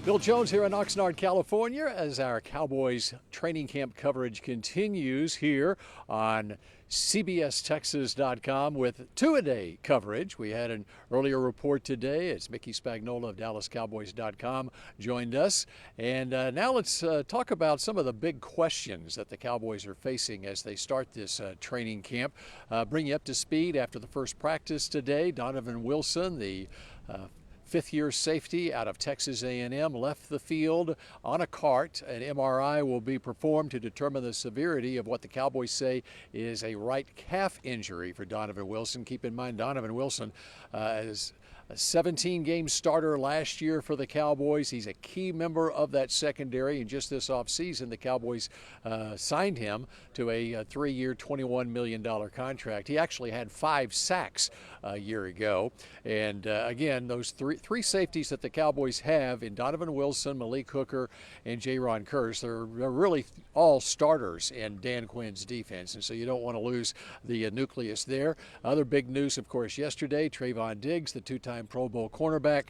Bill Jones here in Oxnard, California, as our Cowboys training camp coverage continues here on CBSTexas.com with two-a-day coverage. We had an earlier report today as Mickey Spagnola of DallasCowboys.com joined us. And now let's talk about some of the big questions that the Cowboys are facing as they start this training camp. Bring you up to speed after the first practice today. Donovan Wilson, the fifth-year safety out of Texas A&M, left the field on a cart. An MRI will be performed to determine the severity of what the Cowboys say is a right calf injury for Donovan Wilson. Keep in mind, Donovan Wilson is a 17-game starter last year for the Cowboys. He's a key member of that secondary, and just this offseason, the Cowboys signed him to a three-year, $21 million contract. He actually had 5 sacks a year ago. And again, those three safeties that the Cowboys have in Donovan Wilson, Malik Hooker, and Jaron Kearse, they're really all starters in Dan Quinn's defense, and so you don't want to lose the nucleus there. Other big news, of course, yesterday, Trayvon Diggs, the two-time Pro Bowl cornerback,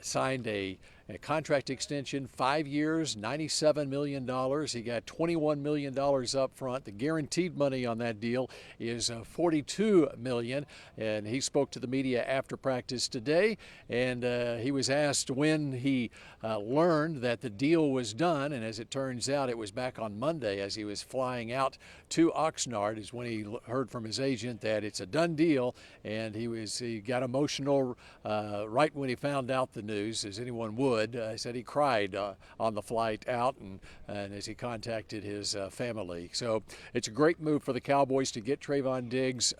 signed a contract extension, 5 years, $97 million. He got $21 million up front. The guaranteed money on that deal is $42 million. And he spoke to the media after practice today, and he was asked when he learned that the deal was done. And as it turns out, it was back on Monday as he was flying out to Oxnard is when he heard from his agent that it's a done deal. And he got emotional right when he found out the news, as anyone would. Said he cried on the flight out and as he contacted his family. So it's a great move for the Cowboys to get Trayvon Diggs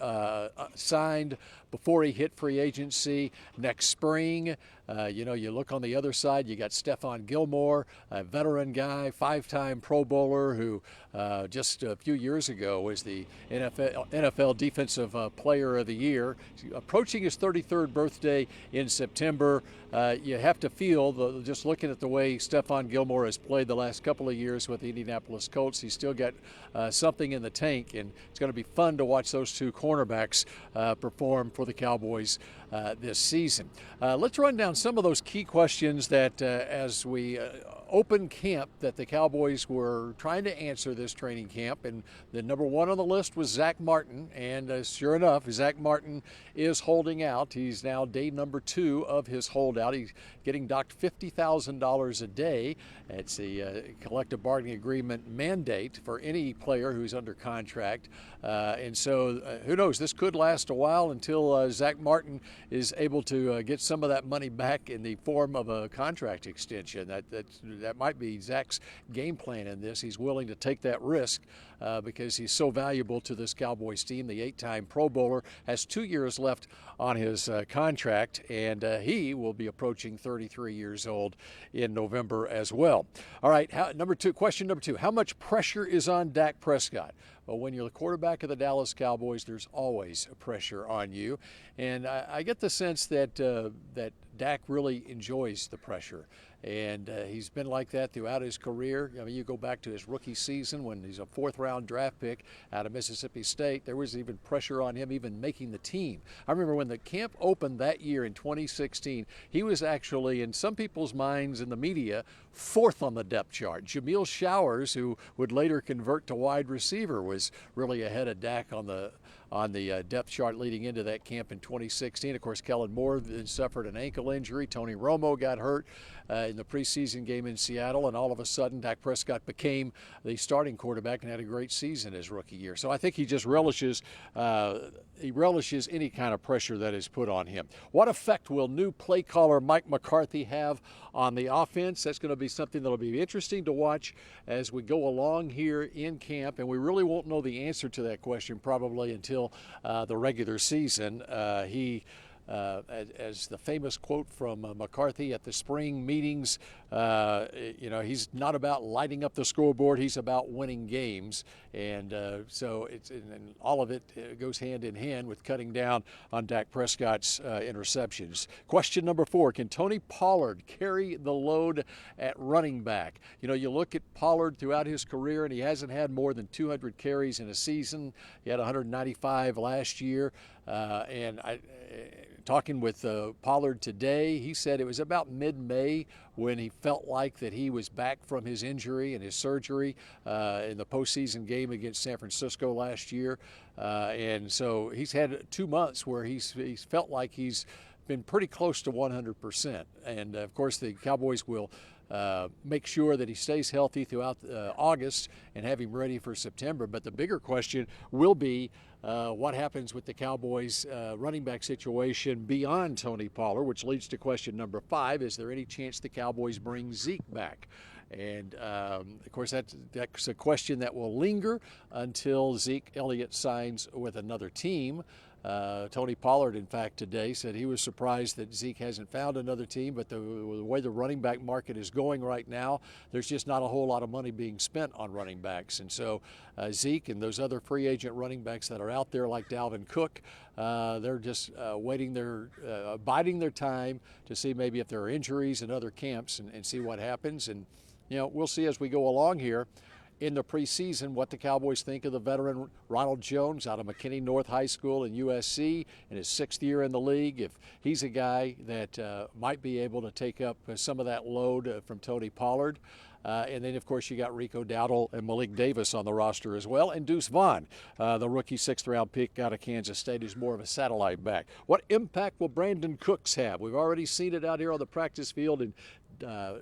signed before he hit free agency next spring. You look on the other side, you got Stephon Gilmore, a veteran guy, 5-time Pro Bowler who just a few years ago was the NFL Defensive Player of the Year. Approaching his 33rd birthday in September. You have to feel, just looking at the way Stephon Gilmore has played the last couple of years with the Indianapolis Colts, he's still got something in the tank, and it's going to be fun to watch those two cornerbacks perform for the Cowboys this season. Let's run down some of those key questions that as we open camp that the Cowboys were trying to answer this training camp, and the number one on the list was Zach Martin, and sure enough, Zach Martin is holding out. He's now day number 2 of his holdout. He's getting docked $50,000 a day. It's the collective bargaining agreement mandate for any player who's under contract, and so who knows, this could last a while until Zach Martin is able to get some of that money back in the form of a contract extension. That might be Zach's game plan in this. He's willing to take that risk because he's so valuable to this Cowboys team. The 8-time Pro Bowler has 2 years left on his contract, and he will be approaching 33 years old in November as well. All right, question number two, how much pressure is on Dak Prescott? Well, when you're the quarterback of the Dallas Cowboys, there's always pressure on you. And I get the sense that Dak really enjoys the pressure. And he's been like that throughout his career. I mean, you go back to his rookie season when he's a 4th-round draft pick out of Mississippi State. There was even pressure on him even making the team. I remember when the camp opened that year in 2016, he was actually, in some people's minds in the media, 4th on the depth chart. Jamil Showers, who would later convert to wide receiver, was really ahead of Dak on the depth chart leading into that camp in 2016. Of course, Kellen Moore then suffered an ankle injury. Tony Romo got hurt in the preseason game in Seattle, and all of a sudden Dak Prescott became the starting quarterback and had a great season his rookie year. So I think he just relishes any kind of pressure that is put on him. What effect will new play caller Mike McCarthy have on the offense? That's going to be something that will be interesting to watch as we go along here in camp, and we really won't know the answer to that question probably until the regular season. As the famous quote from McCarthy at the spring meetings, he's not about lighting up the scoreboard, he's about winning games. And so and all of it goes hand in hand with cutting down on Dak Prescott's interceptions. Question number 4, can Tony Pollard carry the load at running back? You look at Pollard throughout his career, and he hasn't had more than 200 carries in a season. He had 195 last year. And talking with Pollard today, he said it was about mid-May when he felt like that he was back from his injury and his surgery in the postseason game against San Francisco last year. And so he's had 2 months where he's felt like he's been pretty close to 100%. And of course, the Cowboys will make sure that he stays healthy throughout August and have him ready for September. But the bigger question will be what happens with the Cowboys running back situation beyond Tony Pollard, which leads to question number 5. Is there any chance the Cowboys bring Zeke back? And, of course, that's a question that will linger until Zeke Elliott signs with another team. Tony Pollard, in fact, today said he was surprised that Zeke hasn't found another team, but the way the running back market is going right now, there's just not a whole lot of money being spent on running backs. And so Zeke and those other free agent running backs that are out there like Dalvin Cook, they're just biding their time to see maybe if there are injuries in other camps and see what happens. And, we'll see as we go along here in the preseason what the Cowboys think of the veteran Ronald Jones out of McKinney North High School in USC in his 6th year in the league. If he's a guy that might be able to take up some of that load from Tony Pollard. And then, of course, you got Rico Dowdle and Malik Davis on the roster as well. And Deuce Vaughn, the rookie 6th-round pick out of Kansas State, who's more of a satellite back. What impact will Brandon Cooks have? We've already seen it out here on the practice field in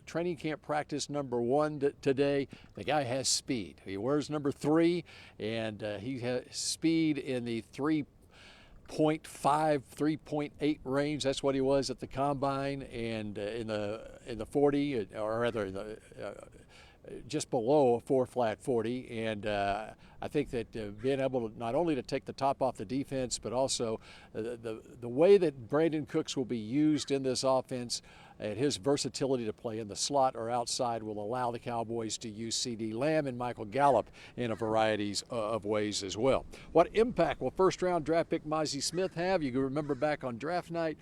training camp practice number 1 today. The guy has speed. He wears number 3, and he has speed in the 3.5, 3.8 range. That's what he was at the combine, and in the 40, or rather just below a 4-flat 40. And I think that being able to not only to take the top off the defense, but also the way that Brandon Cooks will be used in this offense and his versatility to play in the slot or outside will allow the Cowboys to use C.D. Lamb and Michael Gallup in a variety of ways as well. What impact will first-round draft pick Mozzie Smith have? You can remember back on draft night,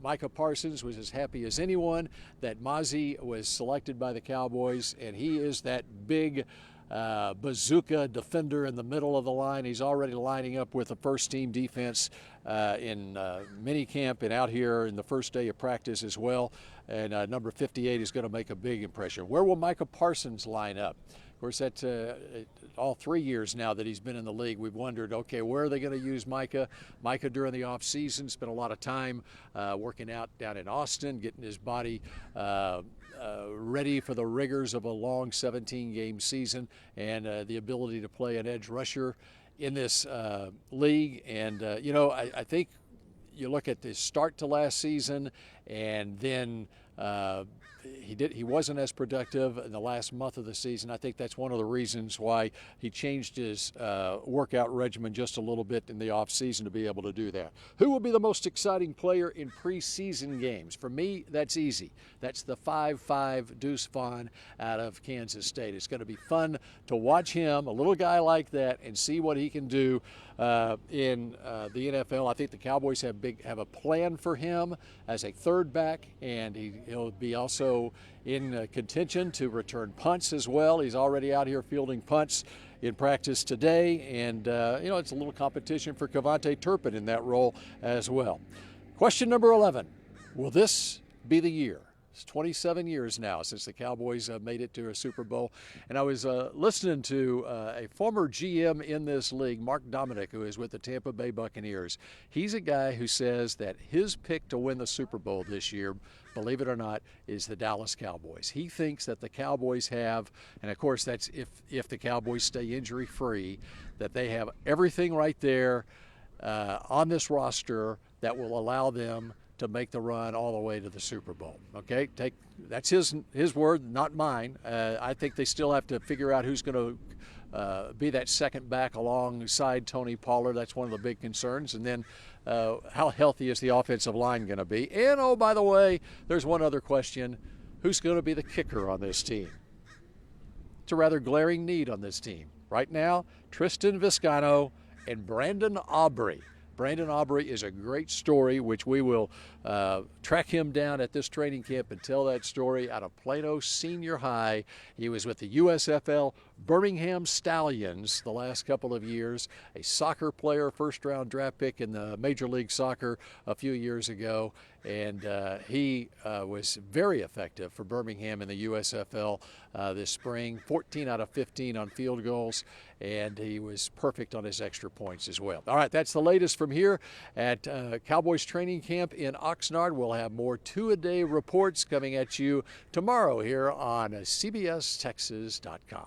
Micah Parsons was as happy as anyone that Mozzie was selected by the Cowboys, and he is that big bazooka defender in the middle of the line. He's already lining up with the first-team defense in minicamp and out here in the first day of practice as well. And number 58 is going to make a big impression. Where will Micah Parsons line up? Of course, that's all 3 years now that he's been in the league. We've wondered, okay, where are they going to use Micah? Micah during the offseason spent a lot of time working out down in Austin, getting his body ready for the rigors of a long 17-game season and the ability to play an edge rusher in this league. And, I think you look at the start to last season, and then he wasn't as productive in the last month of the season. I think that's one of the reasons why he changed his workout regimen just a little bit in the offseason to be able to do that. Who will be the most exciting player in preseason games? For me, that's easy. That's the 5'5" Deuce Vaughn out of Kansas State. It's going to be fun to watch him, a little guy like that, and see what he can do in the NFL. I think the Cowboys have a plan for him as a third back, and he'll be also in contention to return punts as well. He's already out here fielding punts in practice today, and it's a little competition for Cavante Turpin in that role as well. Question number 11, will this be the year? It's 27 years now since the Cowboys made it to a Super Bowl. And I was listening to a former GM in this league, Mark Dominic, who is with the Tampa Bay Buccaneers. He's a guy who says that his pick to win the Super Bowl this year, believe it or not, is the Dallas Cowboys. He thinks that the Cowboys have, and of course that's if the Cowboys stay injury-free, that they have everything right there on this roster that will allow them to make the run all the way to the Super Bowl. Okay, that's his word, not mine. I think they still have to figure out who's going to be that second back alongside Tony Pollard. That's one of the big concerns. And then how healthy is the offensive line going to be? And, oh, by the way, there's one other question. Who's going to be the kicker on this team? It's a rather glaring need on this team. Right now, Tristan Vizcaino and Brandon Aubrey. Brandon Aubrey is a great story, which we will track him down at this training camp and tell that story out of Plano Senior High. He was with the USFL Birmingham Stallions the last couple of years, a soccer player, first-round draft pick in the Major League Soccer a few years ago, and he was very effective for Birmingham in the USFL this spring, 14 out of 15 on field goals, and he was perfect on his extra points as well. All right, that's the latest from here at Cowboys training camp in Oxnard. We'll have more two-a-day reports coming at you tomorrow here on CBSTexas.com.